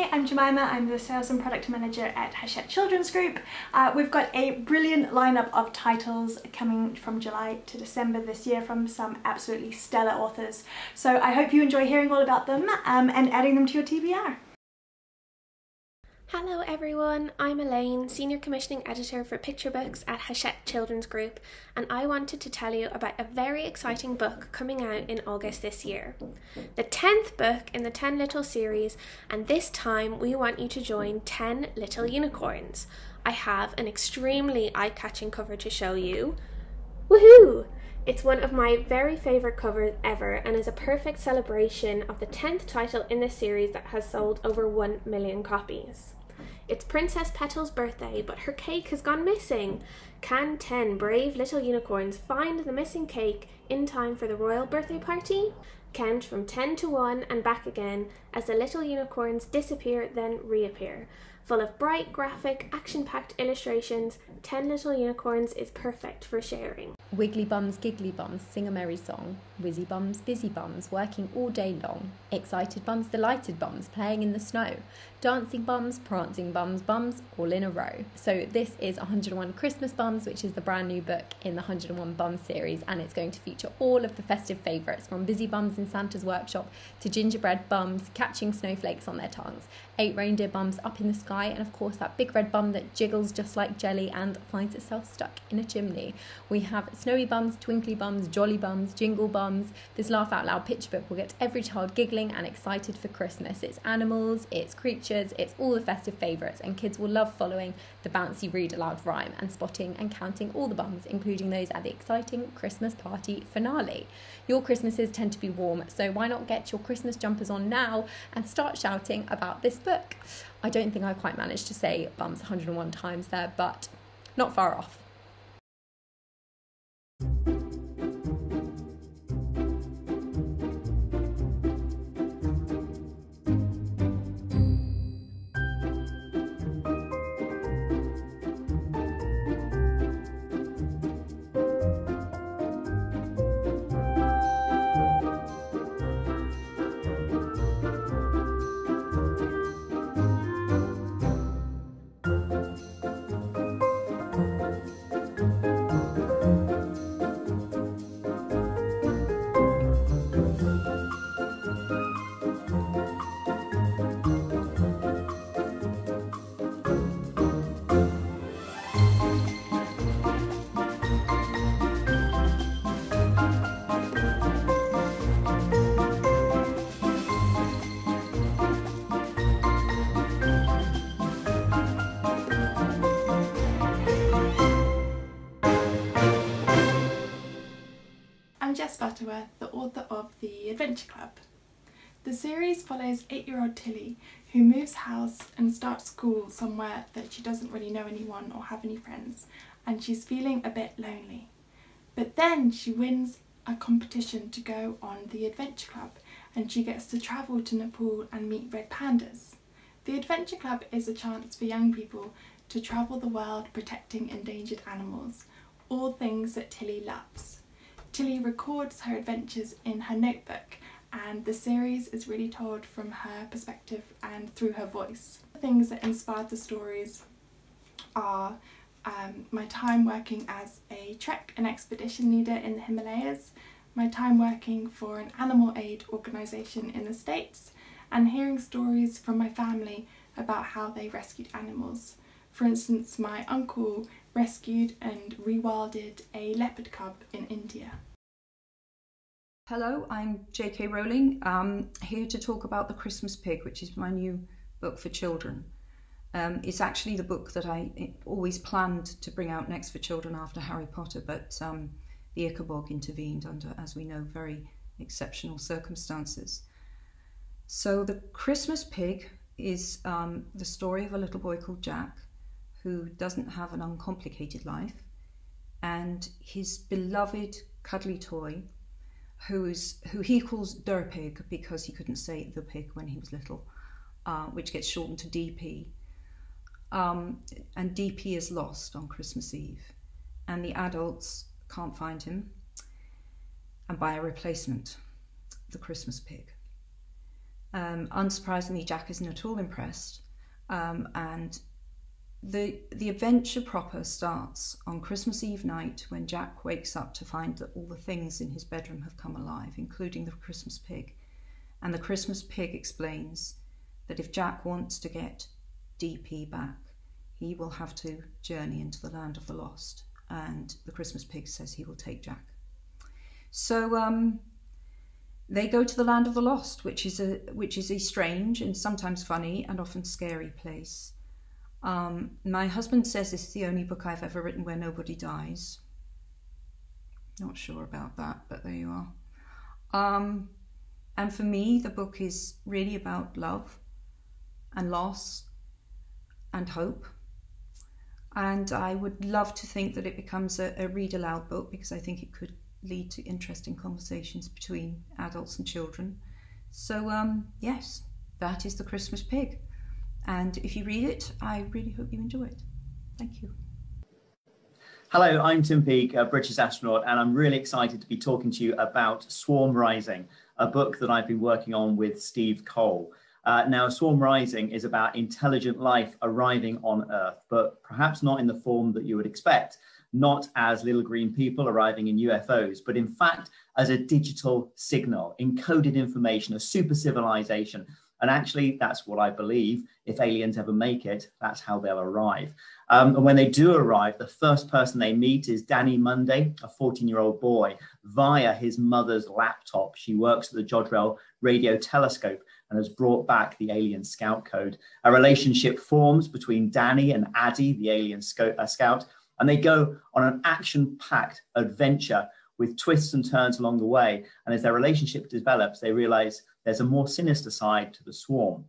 Hi, I'm Jemima. I'm the Sales and Product Manager at Hachette Children's Group. We've got a brilliant lineup of titles coming from July to December this year from some absolutely stellar authors. So I hope you enjoy hearing all about them and adding them to your TBR. Hello everyone, I'm Elaine, Senior Commissioning Editor for Picture Books at Hachette Children's Group, and I wanted to tell you about a very exciting book coming out in August this year. The 10th book in the 10 Little series, and this time we want you to join 10 Little Unicorns. I have an extremely eye-catching cover to show you. Woohoo! It's one of my very favourite covers ever and is a perfect celebration of the 10th title in this series that has sold over 1 million copies. It's Princess Petal's birthday, but her cake has gone missing. Can 10 brave little unicorns find the missing cake in time for the royal birthday party? Count from 10 to 1 and back again as the little unicorns disappear then reappear. Full of bright, graphic, action-packed illustrations, 10 Little Unicorns is perfect for sharing. Wiggly bums, giggly bums, sing a merry song. Whizzy bums, busy bums, working all day long. Excited bums, delighted bums, playing in the snow. Dancing bums, prancing bums, bums all in a row. So this is 101 Christmas Bums, which is the brand new book in the 101 Bums series, and it's going to feature all of the festive favourites, from busy bums in Santa's workshop to gingerbread bums catching snowflakes on their tongues, 8 reindeer bums up in the sky, and of course that big red bum that jiggles just like jelly and finds itself stuck in a chimney. We have snowy bums, twinkly bums, jolly bums, jingle bums. This laugh out loud picture book will get every child giggling and excited for Christmas. It's animals, it's creatures, it's all the festive favourites, and kids will love following the bouncy read aloud rhyme and spotting and counting all the bums, including those at the exciting Christmas party finale. Your Christmases tend to be warm, so why not get your Christmas jumpers on now and start shouting about this book? I don't think I quite managed to say bums 101 times there, but not far off. I'm Jess Butterworth, the author of The Adventure Club. The series follows 8-year-old Tilly, who moves house and starts school somewhere that she doesn't really know anyone or have any friends, and she's feeling a bit lonely. But then she wins a competition to go on The Adventure Club, and she gets to travel to Nepal and meet red pandas. The Adventure Club is a chance for young people to travel the world protecting endangered animals, all things that Tilly loves. Tilly records her adventures in her notebook, and the series is really told from her perspective and through her voice. The things that inspired the stories are my time working as a trek and expedition leader in the Himalayas, my time working for an animal aid organisation in the States, and hearing stories from my family about how they rescued animals. For instance, my uncle rescued and rewilded a leopard cub in India. Hello, I'm J.K. Rowling, here to talk about The Christmas Pig, which is my new book for children. It's actually the book that I always planned to bring out next for children after Harry Potter, but the Ichabod intervened under, as we know, very exceptional circumstances. So The Christmas Pig is the story of a little boy called Jack, who doesn't have an uncomplicated life, and his beloved cuddly toy, who he calls Der Pig because he couldn't say the pig when he was little, which gets shortened to DP. And DP is lost on Christmas Eve, and the adults can't find him and buy a replacement, the Christmas Pig. Unsurprisingly, Jack isn't at all impressed, and the adventure proper starts on Christmas Eve night when Jack wakes up to find that all the things in his bedroom have come alive, including the Christmas pig. And the Christmas pig explains that if Jack wants to get DP back, he will have to journey into the land of the lost, and the Christmas pig says he will take Jack. So they go to the land of the lost, which is a strange and sometimes funny and often scary place. My husband says this is the only book I've ever written where nobody dies. Not sure about that, but there you are. And for me, the book is really about love and loss and hope. And I would love to think that it becomes a read aloud book, because I think it could lead to interesting conversations between adults and children. So yes, that is The Christmas Pig. And if you read it, I really hope you enjoy it. Thank you. Hello, I'm Tim Peake, a British astronaut, and I'm really excited to be talking to you about Swarm Rising, a book that I've been working on with Steve Cole. Now, Swarm Rising is about intelligent life arriving on Earth, but perhaps not in the form that you would expect, not as little green people arriving in UFOs, but in fact as a digital signal, encoded information, a super civilization. And actually, that's what I believe. If aliens ever make it, that's how they'll arrive. And when they do arrive, the first person they meet is Danny Monday, a 14-year-old boy, via his mother's laptop. She works at the Jodrell Radio Telescope and has brought back the alien scout code. A relationship forms between Danny and Addie, the alien scout, and they go on an action-packed adventure with twists and turns along the way. And as their relationship develops, they realize there's a more sinister side to the swarm.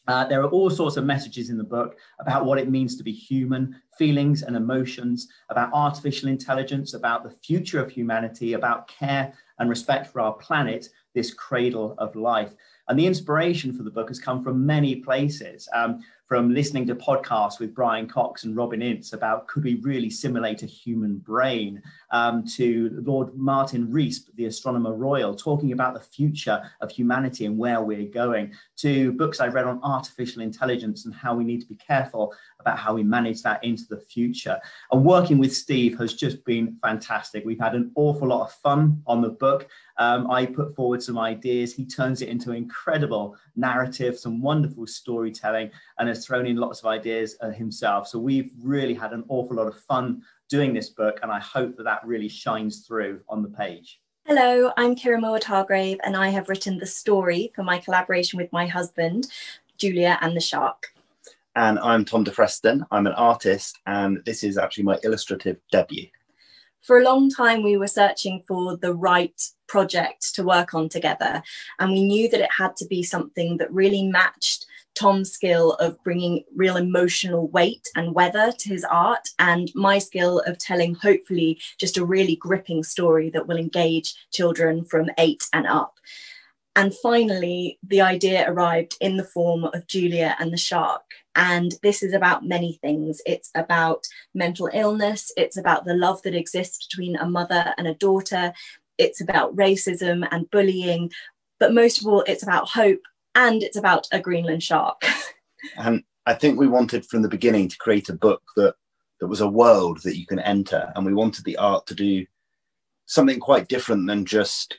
There are all sorts of messages in the book about what it means to be human, feelings and emotions, about artificial intelligence, about the future of humanity, about care and respect for our planet, this cradle of life. And the inspiration for the book has come from many places, from listening to podcasts with Brian Cox and Robin Ince about could we really simulate a human brain, to Lord Martin Rees, the astronomer royal, talking about the future of humanity and where we're going, to books I've read on artificial intelligence and how we need to be careful about how we manage that into the future. And working with Steve has just been fantastic. We've had an awful lot of fun on the book. I put forward some ideas. He turns it into incredible narrative, some wonderful storytelling, and has thrown in lots of ideas himself. So we've really had an awful lot of fun doing this book, and I hope that that really shines through on the page. Hello, I'm Kira Mowat-Hargrave, and I have written the story for my collaboration with my husband, Julia and the Shark. And I'm Tom DeFreston. I'm an artist, and this is actually my illustrative debut. For a long time, we were searching for the right project to work on together, and we knew that it had to be something that really matched Tom's skill of bringing real emotional weight and weather to his art, and my skill of telling, hopefully, just a really gripping story that will engage children from 8 and up. And finally, the idea arrived in the form of Julia and the Shark. And this is about many things. It's about mental illness. It's about the love that exists between a mother and a daughter. It's about racism and bullying. But most of all, it's about hope, and it's about a Greenland shark. And I think we wanted from the beginning to create a book that was a world that you can enter. And we wanted the art to do something quite different than just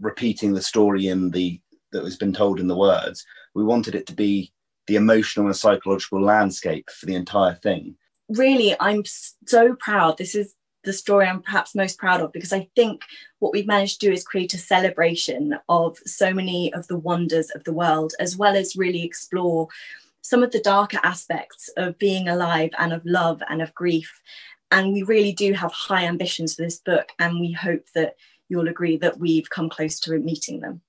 repeating the story that has been told in the words. We wanted it to be the emotional and psychological landscape for the entire thing. Really, I'm so proud. This is the story I'm perhaps most proud of, because I think what we've managed to do is create a celebration of so many of the wonders of the world, as well as really explore some of the darker aspects of being alive and of love and of grief. And we really do have high ambitions for this book, and we hope that you'll agree that we've come close to meeting them.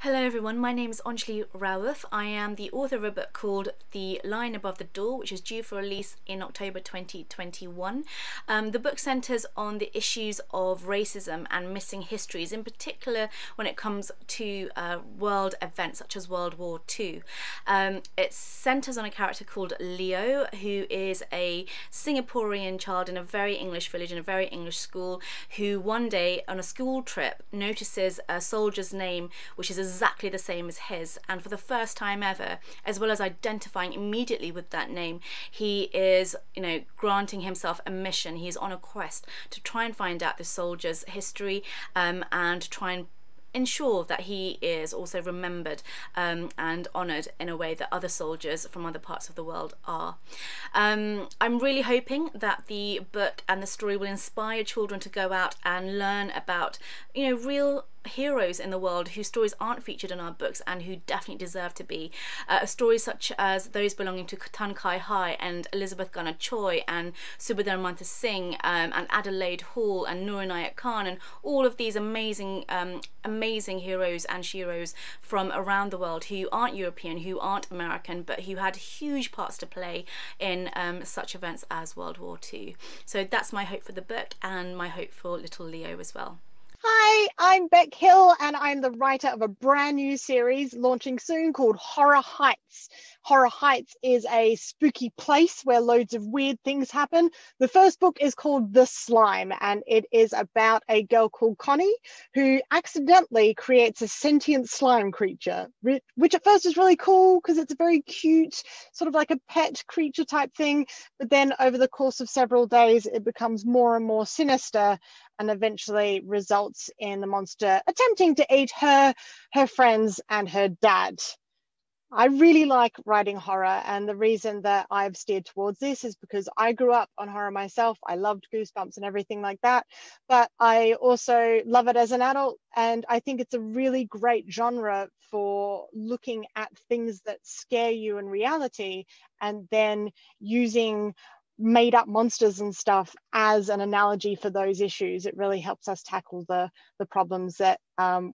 Hello everyone, my name is Anjali Rawat. I am the author of a book called The Line Above the Door, which is due for release in October 2021. The book centres on the issues of racism and missing histories, in particular when it comes to world events such as World War II. It centres on a character called Leo, who is a Singaporean child in a very English village, in a very English school, who one day on a school trip notices a soldier's name, which is a exactly the same as his, and for the first time ever, as well as identifying immediately with that name, he is, you know, granting himself a mission. He's on a quest to try and find out the soldier's history, and try and ensure that he is also remembered and honoured in a way that other soldiers from other parts of the world are. I'm really hoping that the book and the story will inspire children to go out and learn about, you know, real heroes in the world whose stories aren't featured in our books and who definitely deserve to be. Stories such as those belonging to Tan Kai Hai and Elizabeth Gunner Choi and Subedar Manta Singh and Adelaide Hall and Noor Inayat Khan, and all of these amazing heroes and sheroes from around the world who aren't European, who aren't American, but who had huge parts to play in such events as World War II. So that's my hope for the book, and my hope for little Leo as well. Hi, I'm Beck Hill, and I'm the writer of a brand new series launching soon called Horror Heights. Horror Heights is a spooky place where loads of weird things happen. The first book is called The Slime, and it is about a girl called Connie who accidentally creates a sentient slime creature, which at first is really cool because it's a very cute, sort of like a pet creature type thing. But then over the course of several days, it becomes more and more sinister and eventually results in the monster attempting to eat her, her friends, and her dad. I really like writing horror, and the reason that I've steered towards this is because I grew up on horror myself. I loved Goosebumps and everything like that, but I also love it as an adult, and I think it's a really great genre for looking at things that scare you in reality and then using made up monsters and stuff as an analogy for those issues. It really helps us tackle the problems that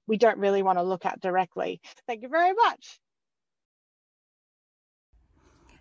we don't really want to look at directly. Thank you very much.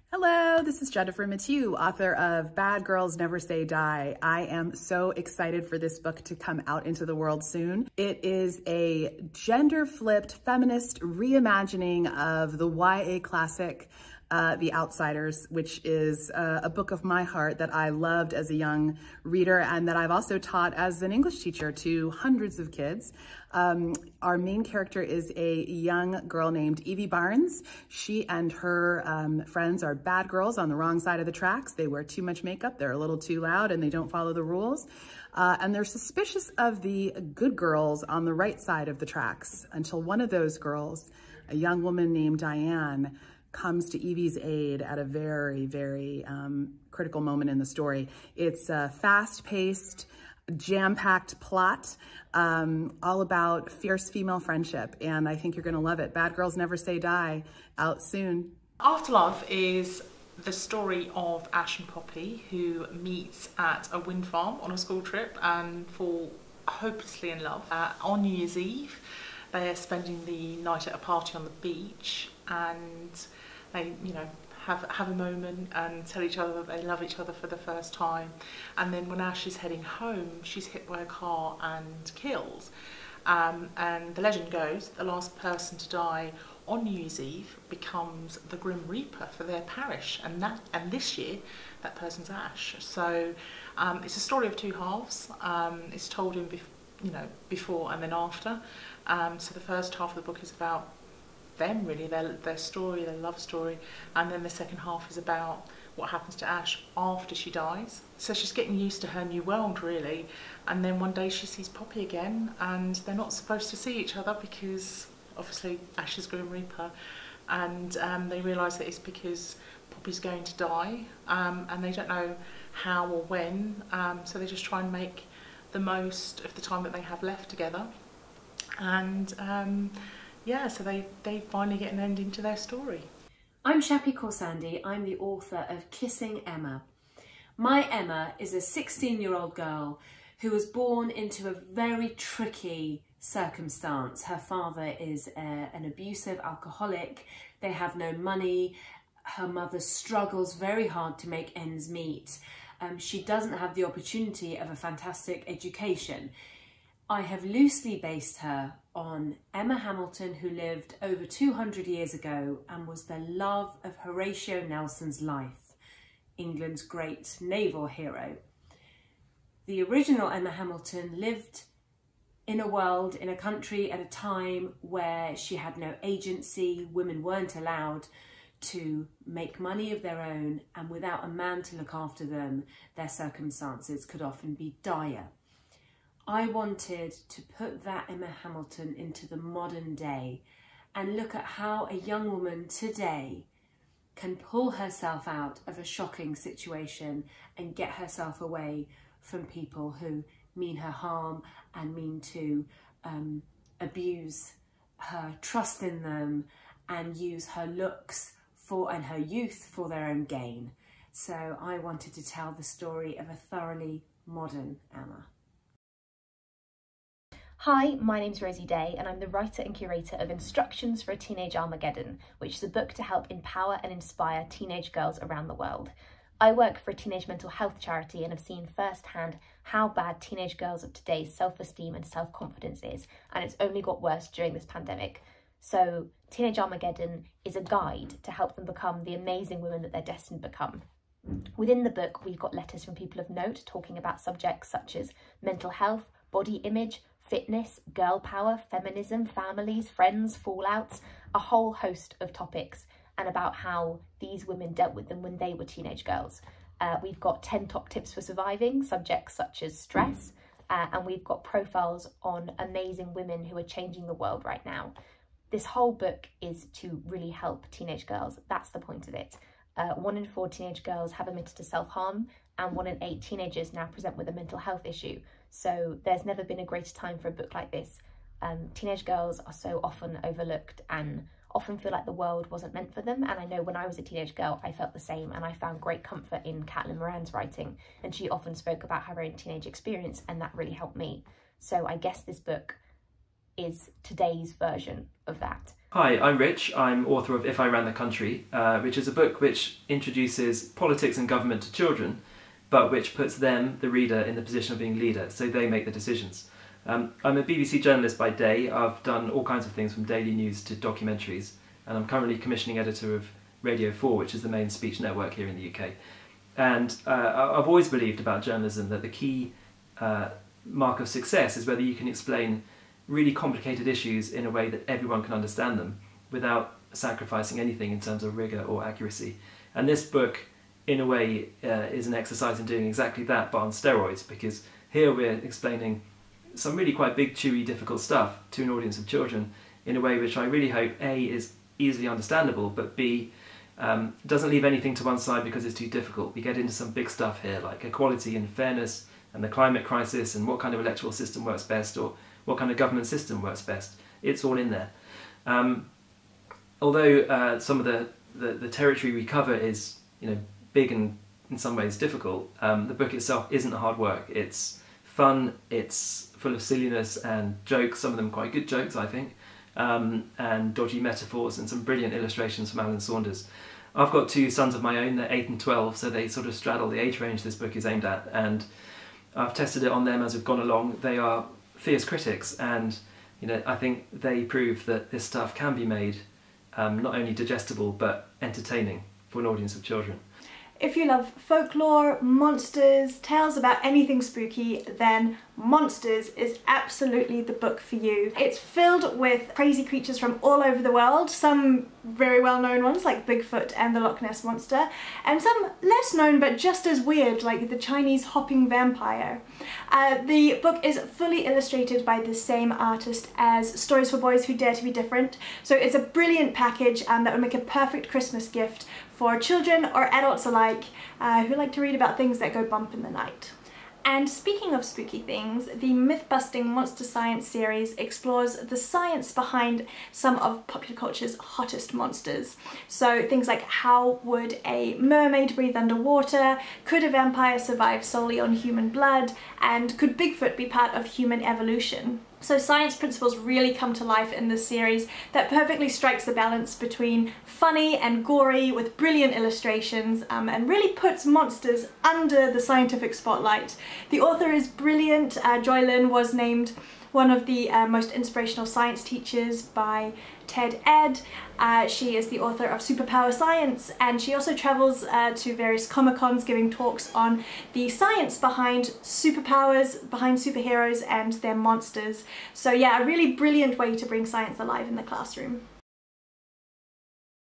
Hello, this is Jennifer Mathieu, author of Bad Girls Never Say Die. I am so excited for this book to come out into the world soon. It is a gender-flipped feminist reimagining of the YA classic The Outsiders, which is a book of my heart that I loved as a young reader and that I've also taught as an English teacher to hundreds of kids. Our main character is a young girl named Evie Barnes. She and her friends are bad girls on the wrong side of the tracks. They wear too much makeup, they're a little too loud, and they don't follow the rules. And they're suspicious of the good girls on the right side of the tracks until one of those girls, a young woman named Diane, comes to Evie's aid at a very, very critical moment in the story. It's a fast-paced, jam-packed plot all about fierce female friendship, and I think you're gonna love it. Bad Girls Never Say Die, out soon. Afterlove is the story of Ash and Poppy, who meet at a wind farm on a school trip and fall hopelessly in love. On New Year's Eve, they are spending the night at a party on the beach, and they, you know, have a moment and tell each other that they love each other for the first time. And then when Ash is heading home, she's hit by a car and killed. And the legend goes the last person to die on New Year's Eve becomes the Grim Reaper for their parish, and this year that person's Ash. So it's a story of two halves. It's told in before and then after. So the first half of the book is about them, really, their story, their love story, and then the second half is about what happens to Ash after she dies. So she's getting used to her new world, really, and then one day she sees Poppy again, and they're not supposed to see each other because obviously Ash is Grim Reaper, and they realise that it's because Poppy's going to die, and they don't know how or when, so they just try and make the most of the time that they have left together. And yeah, so they finally get an ending to their story. I'm Shappi Khorsandi. I'm the author of Kissing Emma. My Emma is a 16-year-old girl who was born into a very tricky circumstance. Her father is an abusive alcoholic. They have no money. Her mother struggles very hard to make ends meet. She doesn't have the opportunity of a fantastic education. I have loosely based her on Emma Hamilton, who lived over 200 years ago and was the love of Horatio Nelson's life, England's great naval hero. The original Emma Hamilton lived in a world, in a country at a time where she had no agency, women weren't allowed to make money of their own, and without a man to look after them, their circumstances could often be dire. I wanted to put that Emma Hamilton into the modern day and look at how a young woman today can pull herself out of a shocking situation and get herself away from people who mean her harm and mean to abuse her trust in them and use her looks and her youth for their own gain. So I wanted to tell the story of a thoroughly modern Emma. Hi, my name's Rosie Day and I'm the writer and curator of Instructions for a Teenage Armageddon, which is a book to help empower and inspire teenage girls around the world. I work for a teenage mental health charity and have seen firsthand how bad teenage girls of today's self-esteem and self-confidence is, and it's only got worse during this pandemic. So Teenage Armageddon is a guide to help them become the amazing women that they're destined to become. Within the book, we've got letters from people of note talking about subjects such as mental health, body image, fitness, girl power, feminism, families, friends, fallouts, a whole host of topics, and about how these women dealt with them when they were teenage girls. We've got 10 top tips for surviving, subjects such as stress, and we've got profiles on amazing women who are changing the world right now. This whole book is to really help teenage girls. That's the point of it. 1 in 4 teenage girls have admitted to self-harm, and 1 in 8 teenagers now present with a mental health issue. So there's never been a greater time for a book like this. Teenage girls are so often overlooked and often feel like the world wasn't meant for them. And I know when I was a teenage girl, I felt the same, and I found great comfort in Caitlin Moran's writing. And she often spoke about her own teenage experience, and that really helped me. So I guess this book is today's version of that. Hi, I'm Rich. I'm author of If I Ran the Country, which is a book which introduces politics and government to children, but which puts them, the reader, in the position of being leader, so they make the decisions. I'm a BBC journalist by day. I've done all kinds of things from daily news to documentaries, and I'm currently commissioning editor of Radio 4, which is the main speech network here in the UK. And I've always believed about journalism that the key mark of success is whether you can explain really complicated issues in a way that everyone can understand them without sacrificing anything in terms of rigour or accuracy. And this book, in a way, is an exercise in doing exactly that, but on steroids, because here we're explaining some really quite big, chewy, difficult stuff to an audience of children in a way which I really hope A, is easily understandable, but B, doesn't leave anything to one side because it's too difficult. We get into some big stuff here, like equality and fairness and the climate crisis and what kind of electoral system works best, or what kind of government system works best. It's all in there. Although some of the territory we cover is, big and in some ways difficult, the book itself isn't hard work. It's fun, it's full of silliness and jokes, some of them quite good jokes, I think, and dodgy metaphors and some brilliant illustrations from Alan Saunders. I've got 2 sons of my own, they're 8 and 12, so they sort of straddle the age range this book is aimed at, and I've tested it on them as we've gone along. They are fierce critics, and I think they prove that this stuff can be made not only digestible but entertaining for an audience of children. If you love folklore, monsters, tales about anything spooky, then Monsters is absolutely the book for you. It's filled with crazy creatures from all over the world, some very well-known ones like Bigfoot and the Loch Ness Monster, and some less known but just as weird like the Chinese hopping vampire. The book is fully illustrated by the same artist as Stories for Boys Who Dare to Be Different, so it's a brilliant package that would make a perfect Christmas gift for children or adults alike who like to read about things that go bump in the night. And speaking of spooky things, the Myth-Busting Monster Science series explores the science behind some of popular culture's hottest monsters. So things like, how would a mermaid breathe underwater? Could a vampire survive solely on human blood? And could Bigfoot be part of human evolution? So science principles really come to life in this series that perfectly strikes the balance between funny and gory with brilliant illustrations and really puts monsters under the scientific spotlight. The author is brilliant. Joy Lin was named one of the most inspirational science teachers by Ted Ed. She is the author of Superpower Science, and she also travels to various Comic-Cons giving talks on the science behind superpowers, behind superheroes and their monsters. So yeah, a really brilliant way to bring science alive in the classroom.